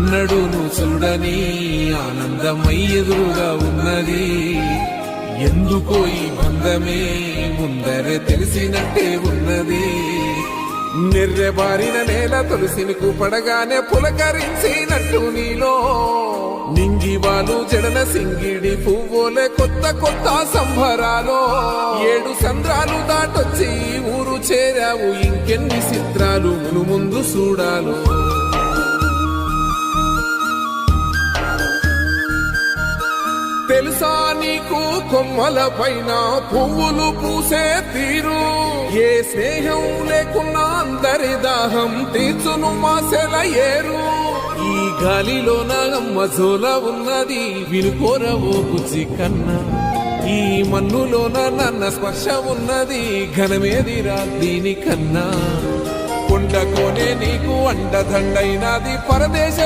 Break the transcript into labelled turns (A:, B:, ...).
A: ఎన్నడూను చూడని ఆనందమై ఎదురుగా ఉన్నది. ఎందుకో ఈ బంధమే ముందరే తెలిసినట్టే ఉన్నది. నిర్రెబారిన నేల తులసిని పడగానే పులకరించినట్టు నీలో నింగివాలు జడన సింగిడి పువ్వులే కొత్త కొత్త సంబరాలో 7 సంద్రాలు దాటొచ్చి ఊరు చేరావు. ఇంకెన్ని చిత్రాలు మును ముందు చూడాలో. తెలుసా నీకు కొమ్మల పైన పువ్వులు పూసే తీరు? ఏ స్నేహం లేకున్నా అందరి దాహం తీర్చును మాసెల ఏరు. ఈ గాలిలోన మజోల ఉన్నది వినుకోరవో బుజ్జి కన్నా. ఈ మన్నులోన నన్న స్పర్శ ఉన్నది ఘనమేదిరా దీనికన్నా. కొండకోనే నీకు అండదండైనది పరదేశ